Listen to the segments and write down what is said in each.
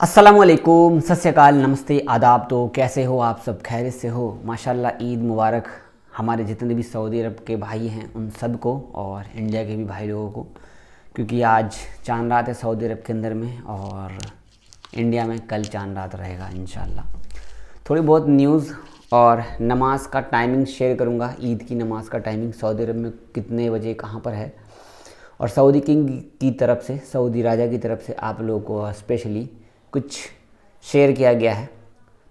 अस्सलामुअलैकुम, सत श्री अकाल, नमस्ते, आदाब। तो कैसे हो आप सब? खैरियत से हो? माशाल्लाह, ईद मुबारक हमारे जितने भी सऊदी अरब के भाई हैं उन सब को, और इंडिया के भी भाई लोगों को, क्योंकि आज चांद रात है सऊदी अरब के अंदर में और इंडिया में कल चांद रात रहेगा इंशाल्लाह। थोड़ी बहुत न्यूज़ और नमाज का टाइमिंग शेयर करूँगा। ईद की नमाज का टाइमिंग सऊदी अरब में कितने बजे कहाँ पर है, और सऊदी किंग की तरफ से, सऊदी राजा की तरफ से आप लोगों को स्पेशली कुछ शेयर किया गया है।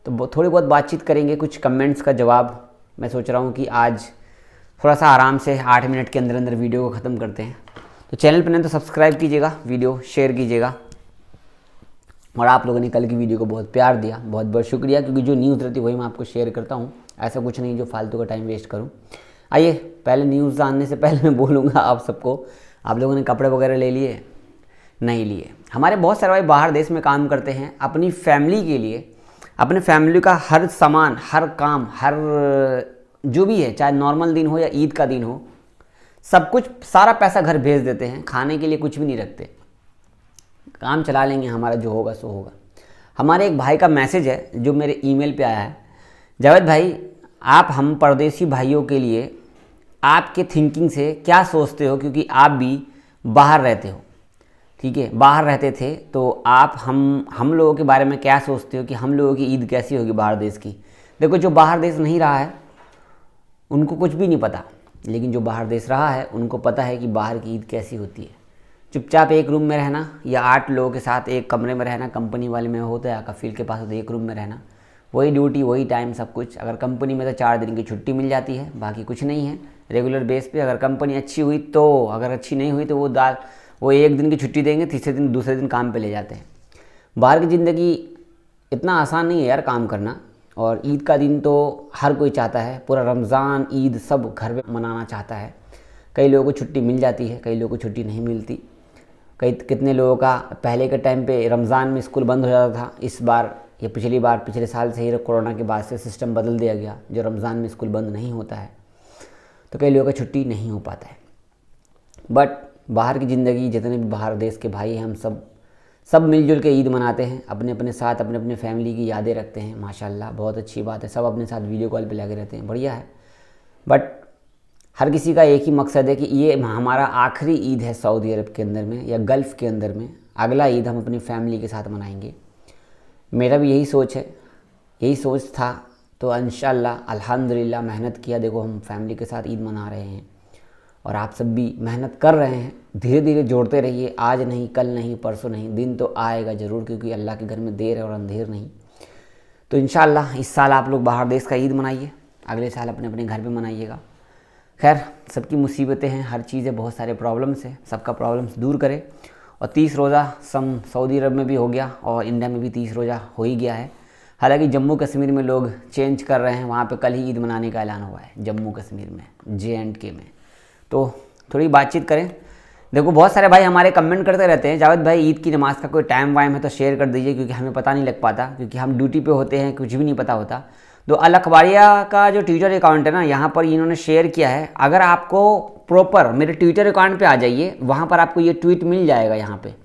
तो थोड़ी बहुत बातचीत करेंगे, कुछ कमेंट्स का जवाब। मैं सोच रहा हूँ कि आज थोड़ा सा आराम से 8 मिनट के अंदर अंदर वीडियो को ख़त्म करते हैं। तो चैनल पर नहीं तो सब्सक्राइब कीजिएगा, वीडियो शेयर कीजिएगा। और आप लोगों ने कल की वीडियो को बहुत प्यार दिया, बहुत बहुत शुक्रिया, क्योंकि जो न्यूज़ रहती है वही मैं आपको शेयर करता हूँ। ऐसा कुछ नहीं जो फालतू का टाइम वेस्ट करूँ। आइए, पहले न्यूज़ जानने से पहले मैं बोलूँगा आप सबको, आप लोगों ने कपड़े वगैरह ले लिए? नहीं लिए। हमारे बहुत सारे भाई बाहर देश में काम करते हैं, अपनी फैमिली के लिए, अपने फैमिली का हर सामान, हर काम, हर जो भी है, चाहे नॉर्मल दिन हो या ईद का दिन हो, सब कुछ, सारा पैसा घर भेज देते हैं। खाने के लिए कुछ भी नहीं रखते, काम चला लेंगे, हमारा जो होगा सो होगा। हमारे एक भाई का मैसेज है जो मेरे ईमेल पे आया है, जावेद भाई, आप हम परदेसी भाइयों के लिए आपके थिंकिंग से क्या सोचते हो, क्योंकि आप भी बाहर रहते हो, ठीक है, बाहर रहते थे, तो आप हम लोगों के बारे में क्या सोचते हो कि हम लोगों की ईद कैसी होगी बाहर देश की। देखो, जो बाहर देश नहीं रहा है उनको कुछ भी नहीं पता, लेकिन जो बाहर देश रहा है उनको पता है कि बाहर की ईद कैसी होती है। चुपचाप एक रूम में रहना या 8 लोगों के साथ एक कमरे में रहना, कंपनी वाले में होता है, कफील के पास होता है, एक रूम में रहना, वही ड्यूटी, वही टाइम, सब कुछ। अगर कंपनी में तो 4 दिन की छुट्टी मिल जाती है, बाकी कुछ नहीं है रेगुलर बेस पे। अगर कंपनी अच्छी हुई तो, अगर अच्छी नहीं हुई तो वो 1 दिन की छुट्टी देंगे, तीसरे दिन दूसरे दिन काम पे ले जाते हैं। बाहर की ज़िंदगी इतना आसान नहीं है यार काम करना। और ईद का दिन तो हर कोई चाहता है, पूरा रमज़ान ईद सब घर में मनाना चाहता है। कई लोगों को छुट्टी मिल जाती है, कई लोगों को छुट्टी नहीं मिलती। कितने लोगों का पहले के टाइम पे रमज़ान में स्कूल बंद हो जाता था। इस बार या पिछले साल से ही कोरोना के बाद से सिस्टम बदल दिया गया, जो रमज़ान में स्कूल बंद नहीं होता है, तो कई लोगों का छुट्टी नहीं हो पाता है। बट बाहर की ज़िंदगी, जितने भी बाहर देश के भाई हैं, हम सब मिलजुल के ईद मनाते हैं, अपने अपने साथ, अपने अपने फैमिली की यादें रखते हैं। माशाल्लाह, बहुत अच्छी बात है, सब अपने साथ वीडियो कॉल पे लगे रहते हैं, बढ़िया है। बट हर किसी का एक ही मकसद है कि ये हमारा आखिरी ईद है सऊदी अरब के अंदर में या गल्फ़ के अंदर में, अगला ईद हम अपनी फैमिली के साथ मनाएंगे। मेरा भी यही सोच है, यही सोच था। तो इंशाल्लाह अल्हम्दुलिल्लाह मेहनत किया, देखो हम फैमिली के साथ ईद मना रहे हैं, और आप सब भी मेहनत कर रहे हैं। धीरे धीरे जोड़ते रहिए, आज नहीं, कल नहीं, परसों नहीं, दिन तो आएगा ज़रूर, क्योंकि अल्लाह के घर में देर है और अंधेर नहीं। तो इंशाल्लाह इस साल आप लोग बाहर देश का ईद मनाइए, अगले साल अपने अपने घर पे मनाइएगा। खैर, सबकी मुसीबतें हैं, हर चीज़ है, बहुत सारे प्रॉब्लम्स हैं, सबका प्रॉब्लम्स दूर करे। और 30 रोज़ा सऊदी अरब में भी हो गया और इंडिया में भी 30 रोज़ा हो ही गया है। हालांकि जम्मू कश्मीर में लोग चेंज कर रहे हैं, वहाँ पे कल ही ईद मनाने का ऐलान हुआ है जम्मू कश्मीर में, JNK में। तो थोड़ी बातचीत करें। देखो, बहुत सारे भाई हमारे कमेंट करते रहते हैं, जावेद भाई ईद की नमाज़ का कोई टाइम वाइम है तो शेयर कर दीजिए, क्योंकि हमें पता नहीं लग पाता, क्योंकि हम ड्यूटी पे होते हैं, कुछ भी नहीं पता होता। तो अल अखबारिया का जो ट्विटर अकाउंट है ना, यहाँ पर इन्होंने शेयर किया है। अगर आपको प्रॉपर मेरे ट्विटर अकाउंट पर आ जाइए, वहाँ पर आपको ये ट्वीट मिल जाएगा। यहाँ पर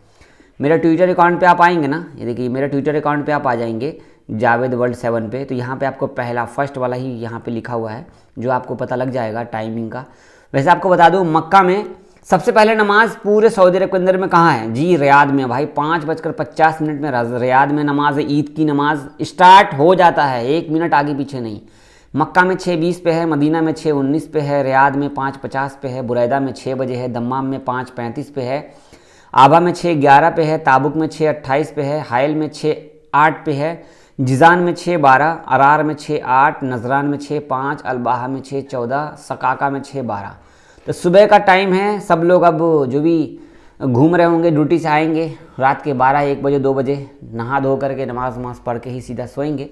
मेरा ट्विटर अकाउंट पे आप आएंगे ना, ये देखिए मेरा ट्विटर अकाउंट पे आप आ जाएंगे, जावेद वर्ल्ड 7 पे, तो यहाँ पे आपको पहला फर्स्ट वाला ही यहाँ पे लिखा हुआ है, जो आपको पता लग जाएगा टाइमिंग का। वैसे आपको बता दूँ, मक्का में सबसे पहले नमाज पूरे सऊदी अरब के अंदर में कहाँ है जी? रियाद में भाई। 5:50 में रियाद में नमाज, ईद की नमाज स्टार्ट हो जाता है, 1 मिनट आगे पीछे नहीं। मक्का में 6:20 पे है, मदीना में 6:19 पे है, रियाद में 5:50 पे है, बुरैदा में 6 बजे है, दम्माम में 5:35 पे है, आबा में 6:11 पे है, ताबुक में 6:28 पे है, हाइल में 6:08 पे है, जिजान में 6:12, अरार में 6:08, नजरान में 6:05, अलबाहा में 6:14, सकाका में 6:12। तो सुबह का टाइम है। सब लोग अब जो भी घूम रहे होंगे, ड्यूटी से आएंगे रात के 12-1 बजे 2 बजे, नहा धो करके नमाज पढ़ के ही सीधा सोएंगे।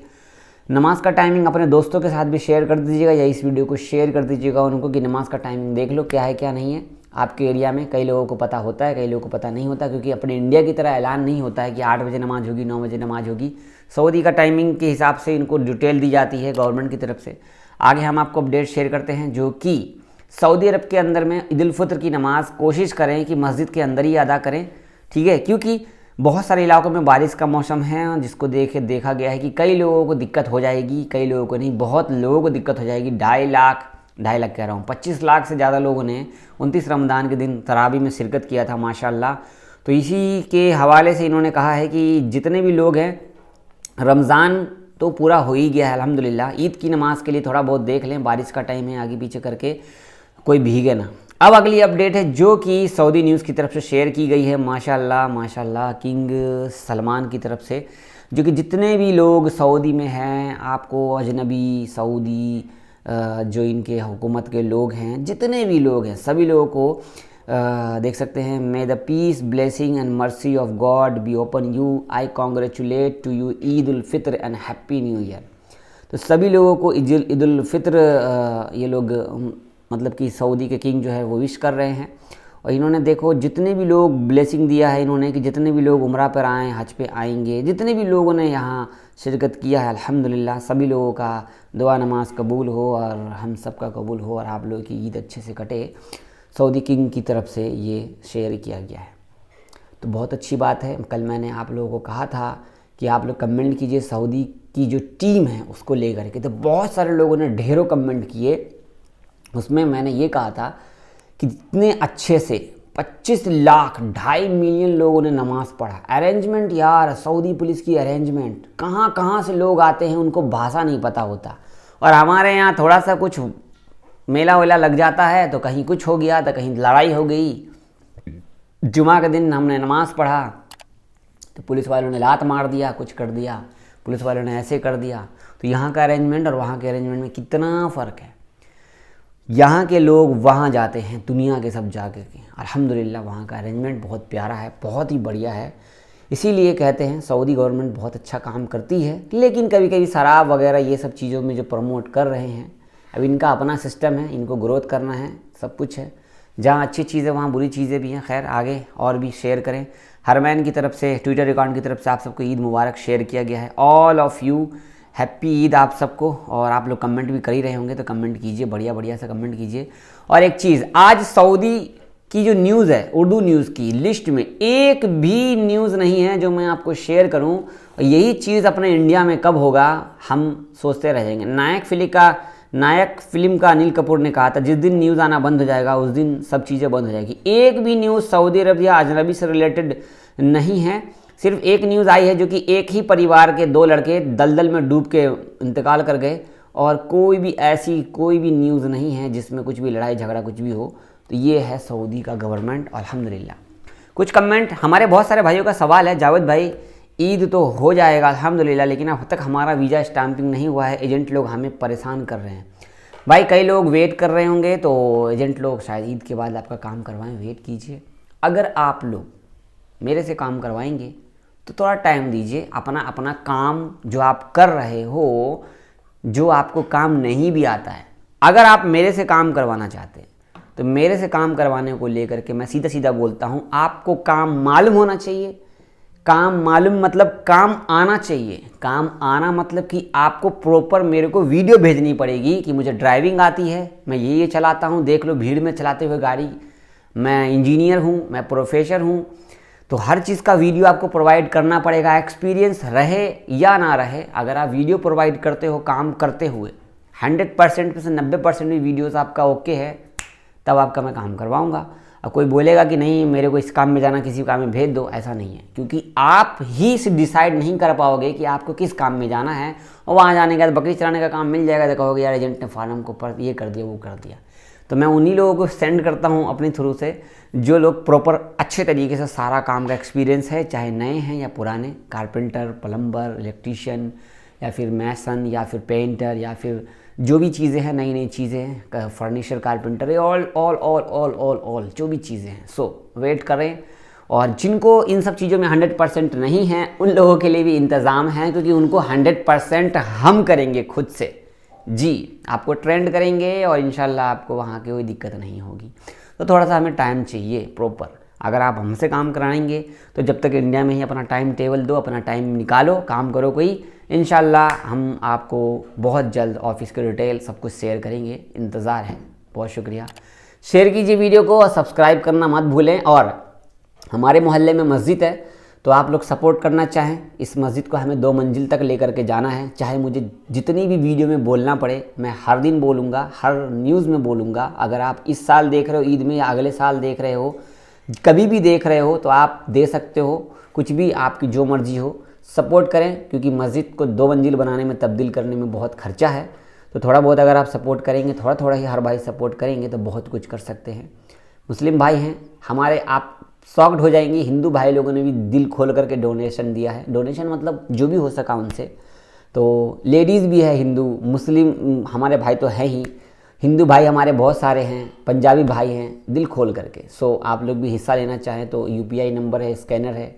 नमाज का टाइमिंग अपने दोस्तों के साथ भी शेयर कर दीजिएगा, या इस वीडियो को शेयर कर दीजिएगा उनको कि नमाज का टाइमिंग देख लो क्या है क्या नहीं है आपके एरिया में। कई लोगों को पता होता है, कई लोगों को पता नहीं होता, क्योंकि अपने इंडिया की तरह ऐलान नहीं होता है कि 8 बजे नमाज होगी, 9 बजे नमाज होगी। सऊदी का टाइमिंग के हिसाब से इनको डिटेल दी जाती है गवर्नमेंट की तरफ से। आगे हम आपको अपडेट शेयर करते हैं, जो कि सऊदी अरब के अंदर में ईद उल फितर की नमाज़ कोशिश करें कि मस्जिद के अंदर ही अदा करें, ठीक है, क्योंकि बहुत सारे इलाकों में बारिश का मौसम है, जिसको देखा गया है कि कई लोगों को दिक्कत हो जाएगी, कई लोगों को नहीं, बहुत लोगों को दिक्कत हो जाएगी। 2.5 लाख कह रहा हूँ, 25 लाख से ज़्यादा लोगों ने 29 रमज़ान के दिन तरावी में शिरकत किया था माशाल्लाह। तो इसी के हवाले से इन्होंने कहा है कि जितने भी लोग हैं, रमज़ान तो पूरा हो ही गया है अल्हम्दुलिल्लाह, ईद की नमाज़ के लिए थोड़ा बहुत देख लें, बारिश का टाइम है, आगे पीछे करके कोई भीगे ना। अब अगली अपडेट है जो कि सऊदी न्यूज़ की तरफ से शेयर की गई है माशाल्लाह माशाल्लाह, किंग सलमान की तरफ से, जो कि जितने भी लोग सऊदी में हैं, आपको अजनबी सऊदी जो इनके हुकूमत के लोग हैं, जितने भी लोग हैं, सभी लोगों को देख सकते हैं। May the peace blessing and mercy of God be open you, I congratulate to you, Eid ul Fitr and happy new year. तो सभी लोगों को ईद उल फित्र ये लोग मतलब कि सऊदी के किंग जो है वो विश कर रहे हैं। और इन्होंने देखो जितने भी लोग ब्लेसिंग दिया है इन्होंने कि जितने भी लोग उम्रा पर आएँ, हज पे आएंगे, जितने भी लोगों ने यहाँ शिरकत किया है, अल्हम्दुलिल्लाह सभी लोगों का दुआ नमाज कबूल हो और हम सब का कबूल हो और आप लोगों की ईद अच्छे से कटे। सऊदी किंग की तरफ से ये शेयर किया गया है, तो बहुत अच्छी बात है। कल मैंने आप लोगों को कहा था कि आप लोग कमेंट कीजिए सऊदी की जो टीम है उसको लेकर के, तो बहुत सारे लोगों ने ढेरों कमेंट किए। उसमें मैंने ये कहा था कि इतने अच्छे से 25 लाख 2.5 मिलियन लोगों ने नमाज़ पढ़ा। अरेंजमेंट यार, सऊदी पुलिस की अरेंजमेंट, कहाँ कहाँ से लोग आते हैं, उनको भाषा नहीं पता होता। और हमारे यहाँ थोड़ा सा कुछ मेला वेला लग जाता है तो कहीं कुछ हो गया तो कहीं लड़ाई हो गई। जुमा के दिन हमने नमाज़ पढ़ा तो पुलिस वालों ने लात मार दिया, कुछ कर दिया, पुलिस वालों ने ऐसे कर दिया। तो यहाँ का अरेंजमेंट और वहाँ के अरेंजमेंट में कितना फ़र्क है। यहाँ के लोग वहाँ जाते हैं दुनिया के सब जाके के, अल्हम्दुलिल्लाह वहाँ का अरेंजमेंट बहुत प्यारा है, बहुत ही बढ़िया है। इसीलिए कहते हैं सऊदी गवर्नमेंट बहुत अच्छा काम करती है, लेकिन कभी कभी शराब वगैरह ये सब चीज़ों में जो प्रमोट कर रहे हैं, अब इनका अपना सिस्टम है, इनको ग्रोथ करना है, सब कुछ है। जहाँ अच्छी चीज़ें वहाँ बुरी चीज़ें भी हैं। खैर आगे और भी शेयर करें। हरमैन की तरफ से, ट्विटर अकाउंट की तरफ से आप सबको ईद मुबारक शेयर किया गया है। All of you happy Eid आप सबको। और आप लोग कमेंट भी कर ही रहे होंगे तो कमेंट कीजिए, बढ़िया बढ़िया सा कमेंट कीजिए। और एक चीज़, आज सऊदी की जो न्यूज़ है, उर्दू न्यूज़ की लिस्ट में एक भी न्यूज़ नहीं है जो मैं आपको शेयर करूं। और यही चीज़ अपने इंडिया में कब होगा हम सोचते रह जाएंगे। नायक फिल्म का अनिल कपूर ने कहा था जिस दिन न्यूज़ आना बंद हो जाएगा उस दिन सब चीज़ें बंद हो जाएगी। एक भी न्यूज़ सऊदी अरब या अजनबी से रिलेटेड नहीं है। सिर्फ एक न्यूज़ आई है जो कि एक ही परिवार के 2 लड़के दलदल में डूब के इंतकाल कर गए, और कोई भी ऐसी कोई भी न्यूज़ नहीं है जिसमें कुछ भी लड़ाई झगड़ा कुछ भी हो। तो ये है सऊदी का गवर्नमेंट अल्हम्दुलिल्लाह। कुछ कमेंट, हमारे बहुत सारे भाइयों का सवाल है, जावेद भाई ईद तो हो जाएगा अल्हम्दुलिल्लाह, लेकिन अब तक हमारा वीज़ा स्टैंपिंग नहीं हुआ है, एजेंट लोग हमें परेशान कर रहे हैं। भाई कई लोग वेट कर रहे होंगे, तो एजेंट लोग शायद ईद के बाद आपका काम करवाएं, वेट कीजिए। अगर आप लोग मेरे से काम करवाएंगे तो थोड़ा टाइम दीजिए, अपना काम जो आप कर रहे हो, जो आपको काम नहीं भी आता है, अगर आप मेरे से काम करवाना चाहते हैं तो मेरे से काम करवाने को लेकर के मैं सीधा सीधा बोलता हूँ, आपको काम मालूम होना चाहिए। काम मालूम मतलब काम आना चाहिए। काम आना मतलब कि आपको प्रॉपर मेरे को वीडियो भेजनी पड़ेगी कि मुझे ड्राइविंग आती है, मैं ये चलाता हूँ, देख लो भीड़ में चलाते हुए गाड़ी, मैं इंजीनियर हूँ, मैं प्रोफेसर हूँ। तो हर चीज़ का वीडियो आपको प्रोवाइड करना पड़ेगा, एक्सपीरियंस रहे या ना रहे। अगर आप वीडियो प्रोवाइड करते हो काम करते हुए, 100% में से 90% भी वीडियोस आपका ओके है, तब आपका मैं काम करवाऊंगा। अब कोई बोलेगा कि नहीं मेरे को इस काम में जाना, किसी काम में भेज दो, ऐसा नहीं है, क्योंकि आप ही डिसाइड नहीं कर पाओगे कि आपको किस काम में जाना है। और वहाँ जाने के बाद बकरी चलाने का काम मिल जाएगा तो कहोगे यार एजेंट ने फार्म को पर ये कर दिया वो कर दिया। तो मैं उन्हीं लोगों को सेंड करता हूँ अपने थ्रू से, जो लोग प्रॉपर अच्छे तरीके से सारा काम का एक्सपीरियंस है, चाहे नए हैं या पुराने, कारपेंटर, प्लम्बर, इलेक्ट्रीशियन या फिर मैसन या फिर पेंटर या फिर जो भी चीज़ें हैं, नई नई चीज़ें हैं, फर्नीचर, कारपेंटर, ऑल जो भी चीज़ें हैं। सो वेट करें। और जिनको इन सब चीज़ों में 100% नहीं है उन लोगों के लिए भी इंतज़ाम है, क्योंकि उनको 100% हम करेंगे खुद से जी, आपको ट्रेंड करेंगे और इंशाल्लाह आपको वहाँ की कोई दिक्कत नहीं होगी। तो थोड़ा सा हमें टाइम चाहिए प्रॉपर। अगर आप हमसे काम कराएंगे तो जब तक इंडिया में ही अपना टाइम टेबल दो, अपना टाइम निकालो, काम करो कोई, इंशाल्लाह हम आपको बहुत जल्द ऑफिस के डिटेल सब कुछ शेयर करेंगे। इंतज़ार है। बहुत शुक्रिया। शेयर कीजिए वीडियो को और सब्सक्राइब करना मत भूलें। और हमारे मोहल्ले में मस्जिद है, तो आप लोग सपोर्ट करना चाहें, इस मस्जिद को हमें 2 मंजिल तक लेकर के जाना है। चाहे मुझे जितनी भी वीडियो में बोलना पड़े, मैं हर दिन बोलूँगा, हर न्यूज़ में बोलूँगा। अगर आप इस साल देख रहे हो ईद में, या अगले साल देख रहे हो, कभी भी देख रहे हो, तो आप दे सकते हो, कुछ भी आपकी जो मर्ज़ी हो। सपोर्ट करें, क्योंकि मस्जिद को 2 मंजिल बनाने में, तब्दील करने में बहुत खर्चा है। तो थोड़ा बहुत अगर आप सपोर्ट करेंगे, थोड़ा थोड़ा ही हर भाई सपोर्ट करेंगे, तो बहुत कुछ कर सकते हैं। मुस्लिम भाई हैं हमारे, आप शॉक्ड हो जाएंगे, हिंदू भाई लोगों ने भी दिल खोल करके डोनेशन दिया है। डोनेशन मतलब जो भी हो सका उनसे। तो लेडीज़ भी है हिंदू, मुस्लिम हमारे भाई तो हैं ही, हिंदू भाई हमारे बहुत सारे हैं, पंजाबी भाई हैं, दिल खोल करके। सो आप लोग भी हिस्सा लेना चाहें तो UPI नंबर है, स्कैनर है,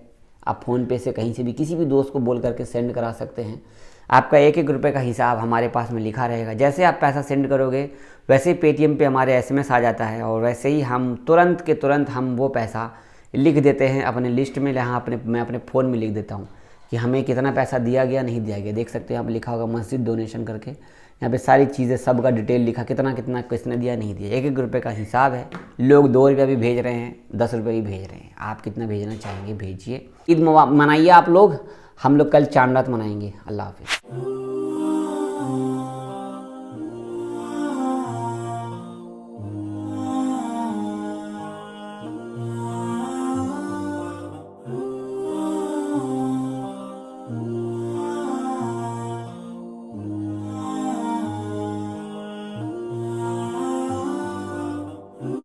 आप फ़ोन पे से कहीं से भी किसी भी दोस्त को बोल करके सेंड करा सकते हैं। आपका 1-1 रुपये का हिसाब हमारे पास में लिखा रहेगा। जैसे आप पैसा सेंड करोगे, वैसे ही पेटीएम पे हमारे SMS आ जाता है, और वैसे ही हम तुरंत के तुरंत हम वो पैसा लिख देते हैं अपने लिस्ट में। यहाँ मैं अपने फ़ोन में लिख देता हूँ कि हमें कितना पैसा दिया गया, नहीं दिया गया। देख सकते हैं, यहाँ पर लिखा होगा मस्जिद डोनेशन करके, यहाँ पे सारी चीज़ें, सब का डिटेल लिखा, कितना कितना किसने दिया, नहीं दिया। 1-1 रुपये का हिसाब है। लोग 2 रुपये भी भेज रहे हैं, 10 रुपये भी भेज रहे हैं। आप कितना भेजना चाहेंगे भेजिए। ईद मनाइए आप लोग, हम लोग कल चांद रात मनाएंगे। अल्लाह हाफिज़।